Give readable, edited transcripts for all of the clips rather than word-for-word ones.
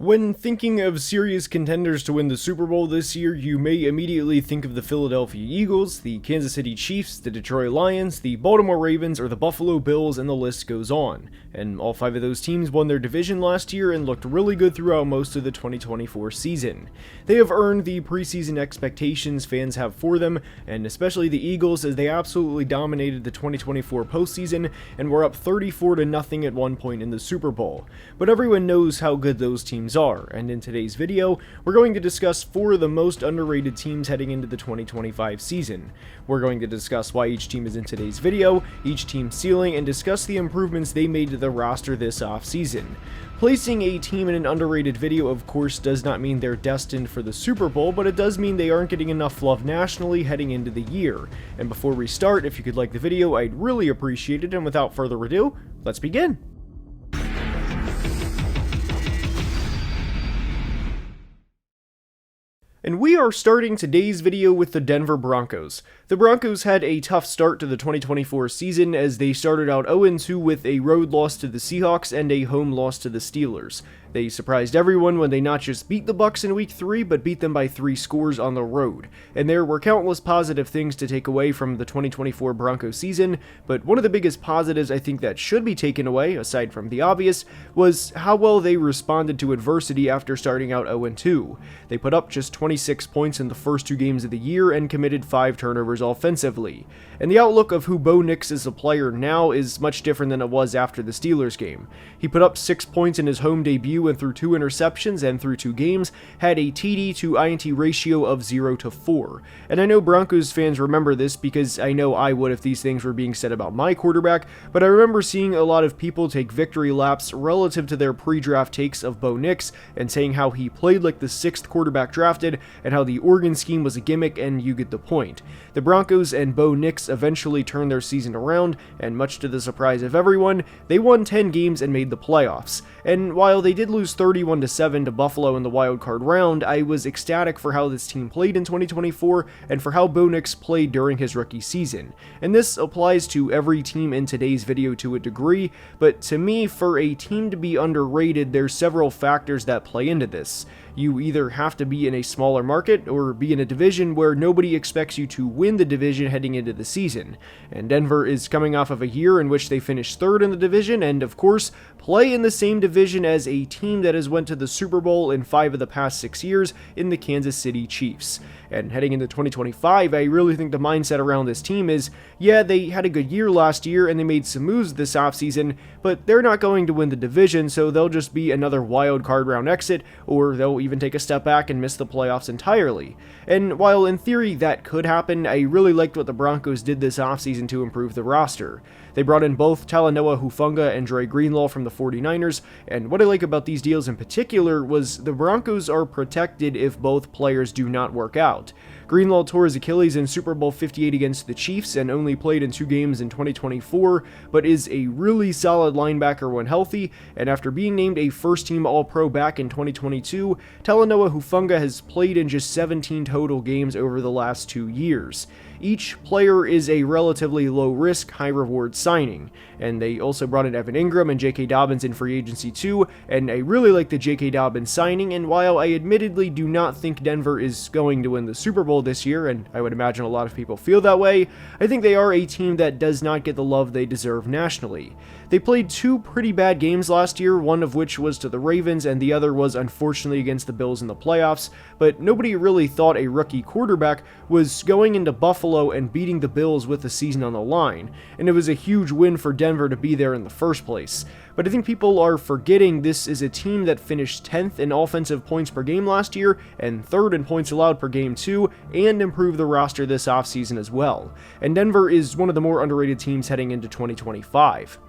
When thinking of serious contenders to win the Super Bowl this year, you may immediately think of the Philadelphia Eagles, the Kansas City Chiefs, the Detroit Lions, the Baltimore Ravens, or the Buffalo Bills, and the list goes on. And all five of those teams won their division last year and looked really good throughout most of the 2024 season. They have earned the preseason expectations fans have for them, and especially the Eagles, as they absolutely dominated the 2024 postseason and were up 34-0 at one point in the Super Bowl. But everyone knows how good those teams are, and in today's video, we're going to discuss four of the most underrated teams heading into the 2025 season. We're going to discuss why each team is in today's video, each team's ceiling, and discuss the improvements they made to the roster this offseason. Placing a team in an underrated video, of course, does not mean they're destined for the Super Bowl, but it does mean they aren't getting enough love nationally heading into the year. And before we start, if you could like the video, I'd really appreciate it, and without further ado, let's begin. And we are starting today's video with the Denver Broncos. The Broncos had a tough start to the 2024 season as they started out 0-2 with a road loss to the Seahawks and a home loss to the Steelers. They surprised everyone when they not just beat the Bucs in Week 3, but beat them by 3 scores on the road. And there were countless positive things to take away from the 2024 Broncos season, but one of the biggest positives I think that should be taken away, aside from the obvious, was how well they responded to adversity after starting out 0-2. They put up just 26 points in the first 2 games of the year and committed 5 turnovers offensively. And the outlook of who Bo Nix is as a player now is much different than it was after the Steelers game. He put up 6 points in his home debut and threw 2 interceptions, and through 2 games had a TD to INT ratio of 0-4. And I know Broncos fans remember this because I know I would if these things were being said about my quarterback, but I remember seeing a lot of people take victory laps relative to their pre-draft takes of Bo Nix and saying how he played like the 6th quarterback drafted and how the Oregon scheme was a gimmick, and you get the point. The Broncos and Bo Nix eventually turned their season around, and much to the surprise of everyone, they won 10 games and made the playoffs. And while they did lose 31-7 to Buffalo in the wild card round, I was ecstatic for how this team played in 2024 and for how Bo Nix played during his rookie season. And this applies to every team in today's video to a degree, but to me, for a team to be underrated, there's several factors that play into this. You either have to be in a smaller market or be in a division where nobody expects you to win the division heading into the season. And Denver is coming off of a year in which they finished 3rd in the division and, of course, play in the same division as a team that has went to the Super Bowl in 5 of the past 6 years in the Kansas City Chiefs. And heading into 2025, I really think the mindset around this team is, yeah, they had a good year last year and they made some moves this offseason, but they're not going to win the division, so they'll just be another wild card round exit, or they'll even take a step back and miss the playoffs entirely. And while in theory that could happen, I really liked what the Broncos did this offseason to improve the roster. They brought in both Talanoa Hufanga and Dre Greenlaw from the 49ers, and what I like about these deals in particular was the Broncos are protected if both players do not work out. Greenlaw tore his Achilles in Super Bowl 58 against the Chiefs and only played in 2 games in 2024, but is a really solid linebacker when healthy, and after being named a first-team All-Pro back in 2022, Talanoa Hufanga has played in just 17 total games over the last 2 years. Each player is a relatively low-risk, high-reward signing, and they also brought in Evan Ingram and J.K. Dobbins in free agency too, and I really like the J.K. Dobbins signing, and while I admittedly do not think Denver is going to win the Super Bowl this year, and I would imagine a lot of people feel that way, I think they are a team that does not get the love they deserve nationally. They played 2 pretty bad games last year, one of which was to the Ravens and the other was unfortunately against the Bills in the playoffs, but nobody really thought a rookie quarterback was going into Buffalo and beating the Bills with the season on the line, and it was a huge win for Denver to be there in the first place. But I think people are forgetting this is a team that finished 10th in offensive points per game last year and 3rd in points allowed per game too, and improved the roster this offseason as well. And Denver is one of the more underrated teams heading into 2025.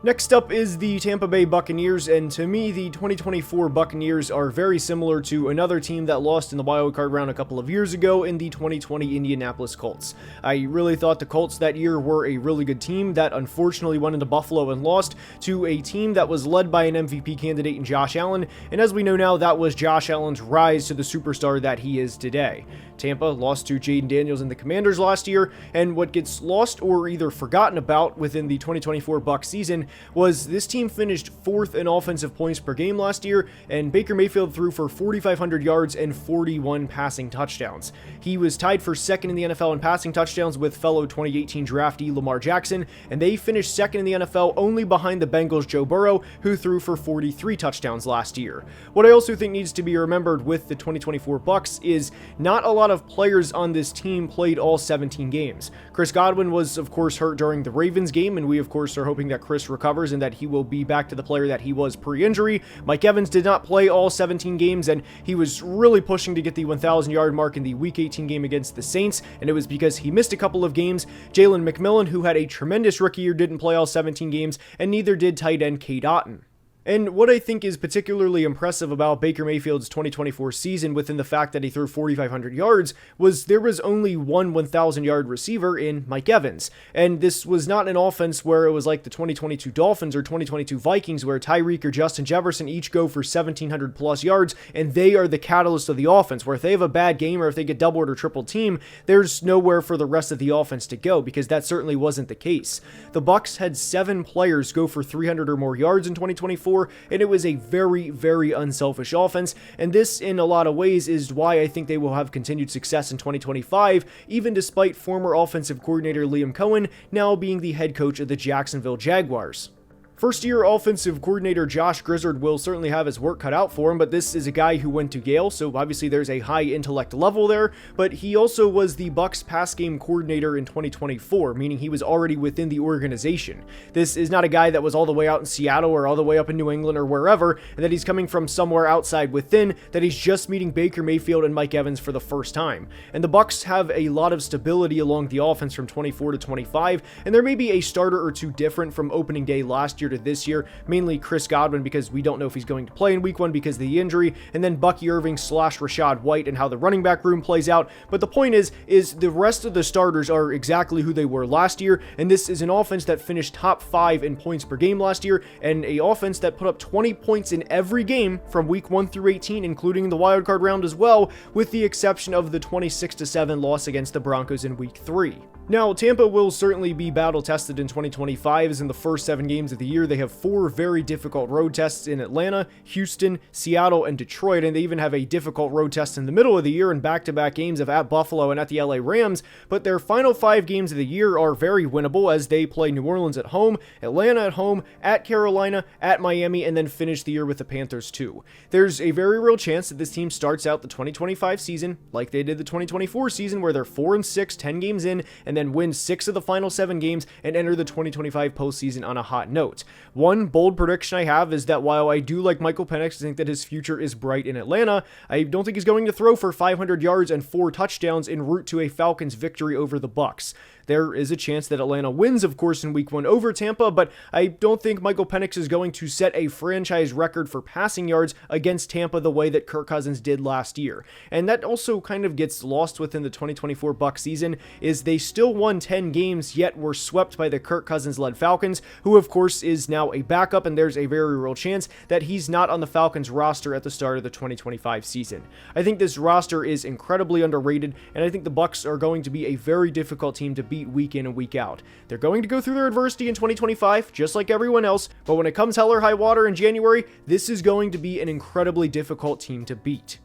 Next up is the Tampa Bay Buccaneers, and to me, the 2024 Buccaneers are very similar to another team that lost in the wildcard round a couple of years ago in the 2020 Indianapolis Colts. I really thought the Colts that year were a really good team that unfortunately went into Buffalo and lost to a team that was led by an MVP candidate in Josh Allen, and as we know now, that was Josh Allen's rise to the superstar that he is today. Tampa lost to Jaden Daniels and the Commanders last year, and what gets lost or either forgotten about within the 2024 Bucs season was this team finished 4th in offensive points per game last year, and Baker Mayfield threw for 4,500 yards and 41 passing touchdowns. He was tied for 2nd in the NFL in passing touchdowns with fellow 2018 draftee Lamar Jackson, and they finished 2nd in the NFL only behind the Bengals' Joe Burrow, who threw for 43 touchdowns last year. What I also think needs to be remembered with the 2024 Bucs is not a lot of players on this team played all 17 games. Chris Godwin was, of course, hurt during the Ravens game, and we, of course, are hoping that Chris recovers and that he will be back to the player that he was pre-injury. Mike Evans did not play all 17 games, and he was really pushing to get the 1,000-yard mark in the Week 18 game against the Saints, and it was because he missed a couple of games. Jalen McMillan, who had a tremendous rookie year, didn't play all 17 games, and neither did tight end Cade Otton. And what I think is particularly impressive about Baker Mayfield's 2024 season, within the fact that he threw 4,500 yards, was there was only one 1,000-yard receiver in Mike Evans. And this was not an offense where it was like the 2022 Dolphins or 2022 Vikings, where Tyreek or Justin Jefferson each go for 1,700 plus yards, and they are the catalyst of the offense, where if they have a bad game or if they get doubled or triple team, there's nowhere for the rest of the offense to go, because that certainly wasn't the case. The Bucs had 7 players go for 300 or more yards in 2024, and it was a very, very unselfish offense, and this in a lot of ways is why I think they will have continued success in 2025, even despite former offensive coordinator Liam Cohen now being the head coach of the Jacksonville Jaguars. First-year offensive coordinator Josh Grizzard will certainly have his work cut out for him, but this is a guy who went to Yale, so obviously there's a high intellect level there, but he also was the Bucs pass game coordinator in 2024, meaning he was already within the organization. This is not a guy that was all the way out in Seattle or all the way up in New England or wherever, and that he's coming from somewhere outside within, that he's just meeting Baker Mayfield and Mike Evans for the first time. And the Bucs have a lot of stability along the offense from 24 to 25, and there may be a starter or two different from opening day last year to this year, mainly Chris Godwin, because we don't know if he's going to play in week 1 because of the injury, and then Bucky Irving / Rashad White and how the running back room plays out. But the point is the rest of the starters are exactly who they were last year, and this is an offense that finished top 5 in points per game last year, and a offense that put up 20 points in every game from week 1 through 18, including the wildcard round as well, with the exception of the 26-7 loss against the Broncos in week 3. Now, Tampa will certainly be battle-tested in 2025, as in the first 7 games of the year, they have 4 very difficult road tests in Atlanta, Houston, Seattle, and Detroit, and they even have a difficult road test in the middle of the year in back-to-back games of at Buffalo and at the LA Rams, but their final 5 games of the year are very winnable, as they play New Orleans at home, Atlanta at home, at Carolina, at Miami, and then finish the year with the Panthers too. There's a very real chance that this team starts out the 2025 season like they did the 2024 season, where they're 4-6, 10 games in, and then win 6 of the final 7 games and enter the 2025 postseason on a hot note. One bold prediction I have is that while I do like Michael Penix to think that his future is bright in Atlanta, I don't think he's going to throw for 500 yards and 4 touchdowns en route to a Falcons victory over the Bucs. There is a chance that Atlanta wins, of course, in week 1 over Tampa, but I don't think Michael Penix is going to set a franchise record for passing yards against Tampa the way that Kirk Cousins did last year. And that also kind of gets lost within the 2024 Bucs season, is they still won 10 games, yet were swept by the Kirk Cousins-led Falcons, who of course is now a backup, and there's a very real chance that he's not on the Falcons roster at the start of the 2025 season. I think this roster is incredibly underrated, and I think the Bucs are going to be a very difficult team to beat week in and week out. They're going to go through their adversity in 2025, just like everyone else, but when it comes hell or high water in January, this is going to be an incredibly difficult team to beat.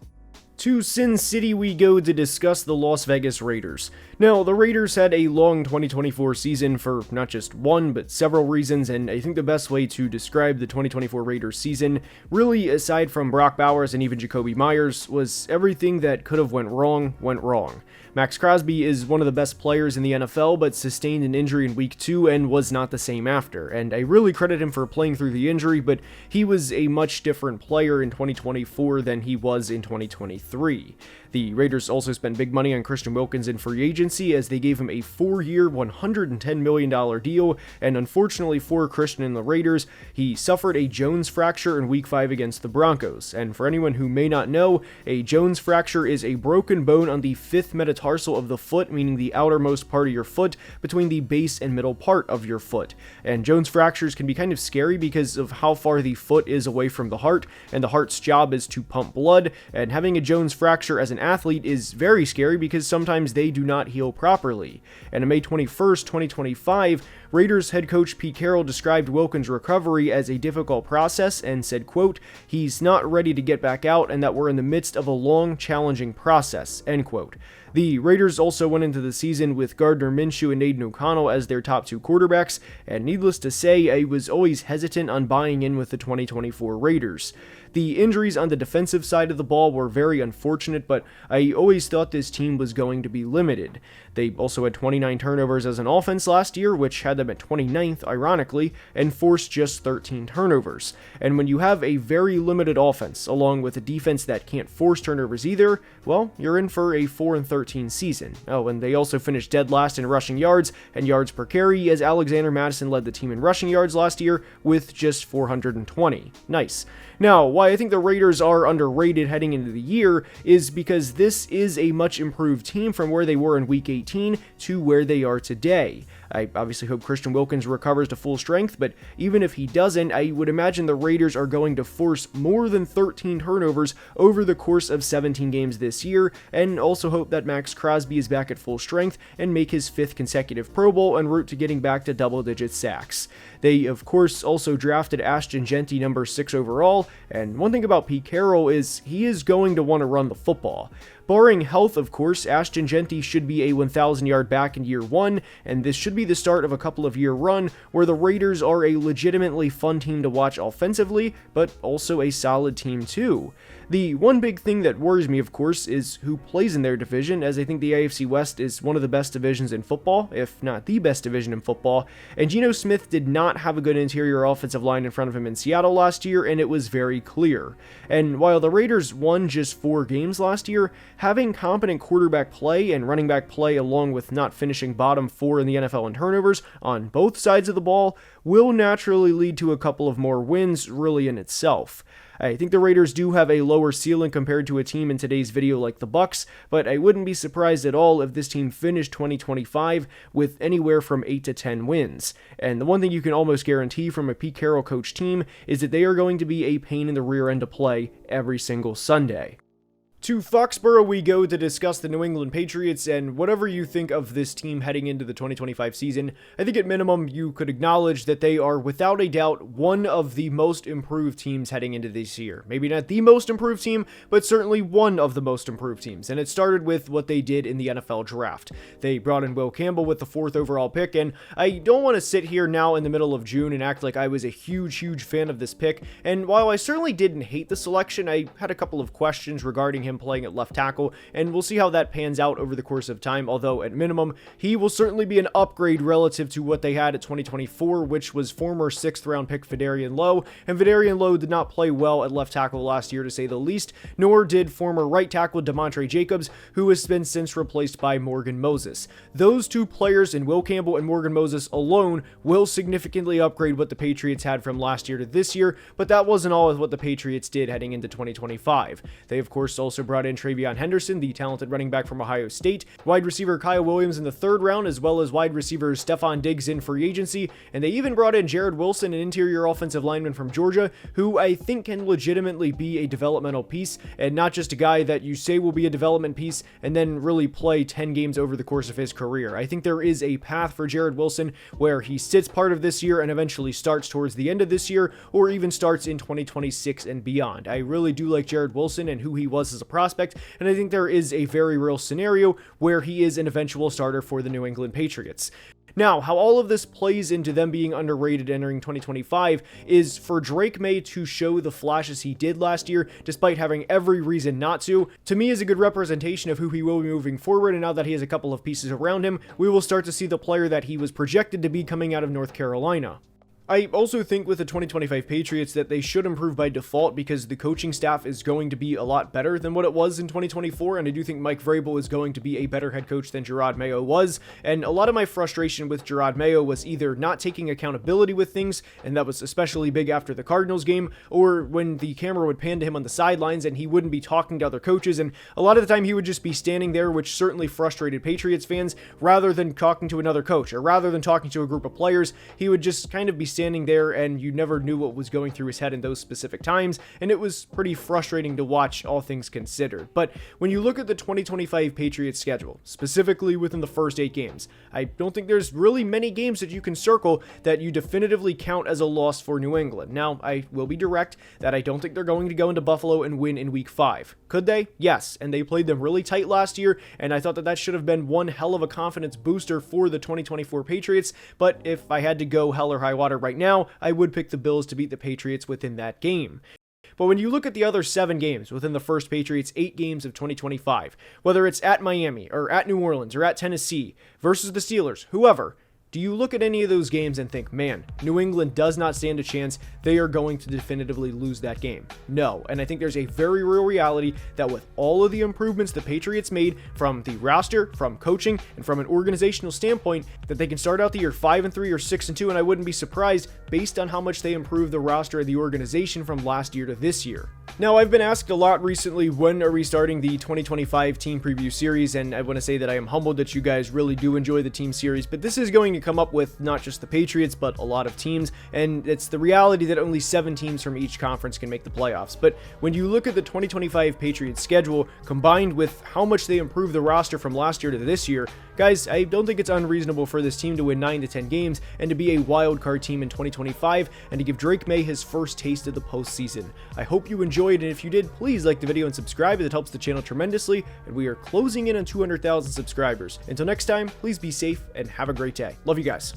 To Sin City we go to discuss the Las Vegas Raiders. Now, the Raiders had a long 2024 season for not just one, but several reasons, and I think the best way to describe the 2024 Raiders season, really aside from Brock Bowers and even Jacoby Myers, was everything that could have went wrong, went wrong. Max Crosby is one of the best players in the NFL, but sustained an injury in week 2 and was not the same after, and I really credit him for playing through the injury, but he was a much different player in 2024 than he was in 2023. The Raiders also spent big money on Christian Wilkins in free agency, as they gave him a 4-year, $110 million deal, and unfortunately for Christian and the Raiders, he suffered a Jones fracture in week 5 against the Broncos. And for anyone who may not know, a Jones fracture is a broken bone on the 5th metatarsal of the foot, meaning the outermost part of your foot, between the base and middle part of your foot. And Jones fractures can be kind of scary because of how far the foot is away from the heart, and the heart's job is to pump blood, and having a Jones Jones fracture as an athlete is very scary because sometimes they do not heal properly. And on May 21st, 2025, Raiders head coach Pete Carroll described Wilkins' recovery as a difficult process and said, quote, "He's not ready to get back out and that we're in the midst of a long, challenging process," end quote. The Raiders also went into the season with Gardner Minshew and Aiden O'Connell as their top two quarterbacks, and needless to say, I was always hesitant on buying in with the 2024 Raiders. The injuries on the defensive side of the ball were very unfortunate, but I always thought this team was going to be limited. They also had 29 turnovers as an offense last year, which had them at 29th, ironically, and forced just 13 turnovers. And when you have a very limited offense, along with a defense that can't force turnovers either, well, you're in for a 4-13 season. Oh, and they also finished dead last in rushing yards and yards per carry, as Alexander Mattison led the team in rushing yards last year with just 420. Nice. Now, why I think the Raiders are underrated heading into the year is because this is a much improved team from where they were in Week 18 to where they are today. I obviously hope Christian Wilkins recovers to full strength, but even if he doesn't, I would imagine the Raiders are going to force more than 13 turnovers over the course of 17 games this year, and also hope that Max Crosby is back at full strength and make his 5th consecutive Pro Bowl en route to getting back to double-digit sacks. They, of course, also drafted Ashton Jeanty number 6 overall, and one thing about Pete Carroll is he is going to want to run the football. Barring health, of course, Ashton Jeanty should be a 1,000-yard back in year 1, and this should be the start of a couple-of-year run where the Raiders are a legitimately fun team to watch offensively, but also a solid team too. The one big thing that worries me, of course, is who plays in their division, as I think the AFC West is one of the best divisions in football, if not the best division in football, and Geno Smith did not have a good interior offensive line in front of him in Seattle last year, and it was very clear. And while the Raiders won just 4 games last year, having competent quarterback play and running back play along with not finishing bottom 4 in the NFL in turnovers on both sides of the ball will naturally lead to a couple of more wins really in itself. I think the Raiders do have a lower ceiling compared to a team in today's video like the Bucs, but I wouldn't be surprised at all if this team finished 2025 with anywhere from 8 to 10 wins. And the one thing you can almost guarantee from a Pete Carroll coach team is that they are going to be a pain in the rear end to play every single Sunday. To Foxborough we go to discuss the New England Patriots, and whatever you think of this team heading into the 2025 season, I think at minimum you could acknowledge that they are without a doubt one of the most improved teams heading into this year. Maybe not the most improved team, but certainly one of the most improved teams, and it started with what they did in the NFL draft. They brought in Will Campbell with the 4th overall pick, and I don't want to sit here now in the middle of June and act like I was a huge fan of this pick, and while I certainly didn't hate the selection, I had a couple of questions regarding him playing at left tackle, and we'll see how that pans out over the course of time, although at minimum, he will certainly be an upgrade relative to what they had at 2024, which was former 6th round pick Vederian Lowe, and Vederian Lowe did not play well at left tackle last year to say the least, nor did former right tackle DeMontre Jacobs, who has been since replaced by Morgan Moses. Those two players in Will Campbell and Morgan Moses alone will significantly upgrade what the Patriots had from last year to this year, but that wasn't all of what the Patriots did heading into 2025. They of course also brought in Travion Henderson, the talented running back from Ohio State, wide receiver Kyle Williams in the 3rd round, as well as wide receiver Stephon Diggs in free agency, and they even brought in Jared Wilson, an interior offensive lineman from Georgia, who I think can legitimately be a developmental piece, and not just a guy that you say will be a development piece and then really play 10 games over the course of his career. I think there is a path for Jared Wilson where he sits part of this year and eventually starts towards the end of this year, or even starts in 2026 and beyond. I really do like Jared Wilson and who he was as a prospect, and I think there is a very real scenario where he is an eventual starter for the New England Patriots. Now, how all of this plays into them being underrated entering 2025 is for Drake May to show the flashes he did last year, despite having every reason not to me is a good representation of who he will be moving forward, and now that he has a couple of pieces around him, we will start to see the player that he was projected to be coming out of North Carolina. I also think with the 2025 Patriots that they should improve by default because the coaching staff is going to be a lot better than what it was in 2024, and I do think Mike Vrabel is going to be a better head coach than Gerard Mayo was, and a lot of my frustration with Gerard Mayo was either not taking accountability with things, and that was especially big after the Cardinals game, or when the camera would pan to him on the sidelines and he wouldn't be talking to other coaches, and a lot of the time he would just be standing there, which certainly frustrated Patriots fans, rather than talking to another coach, or rather than talking to a group of players, he would just kind of be standing there and you never knew what was going through his head in those specific times, and it was pretty frustrating to watch, all things considered. But when you look at the 2025 Patriots schedule, specifically within the first 8 games, I don't think there's really many games that you can circle that you definitively count as a loss for New England. Now, I will be direct that I don't think they're going to go into Buffalo and win in week 5. Could they? Yes, and they played them really tight last year, and I thought that that should have been one hell of a confidence booster for the 2024 Patriots, but if I had to go hell or high water right now, I would pick the Bills to beat the Patriots within that game. But when you look at the other 7 games within the first Patriots 8 games of 2025, whether it's at Miami or at New Orleans or at Tennessee versus the Steelers, whoever, do you look at any of those games and think, man, New England does not stand a chance, they are going to definitively lose that game? No, and I think there's a very real reality that with all of the improvements the Patriots made from the roster, from coaching, and from an organizational standpoint, that they can start out the year 5-3 or 6-2, and I wouldn't be surprised based on how much they improved the roster of the organization from last year to this year. Now, I've been asked a lot recently, when are we starting the 2025 team preview series, and I want to say that I am humbled that you guys really do enjoy the team series, but this is going to come up with not just the Patriots, but a lot of teams, and it's the reality that only 7 teams from each conference can make the playoffs. But when you look at the 2025 Patriots schedule, combined with how much they improved the roster from last year to this year, guys, I don't think it's unreasonable for this team to win 9 to 10 games and to be a wild card team in 2025 and to give Drake May his first taste of the postseason. I hope you enjoyed, and if you did, please like the video and subscribe, as it helps the channel tremendously, and we are closing in on 200,000 subscribers. Until next time, please be safe and have a great day. Love you guys.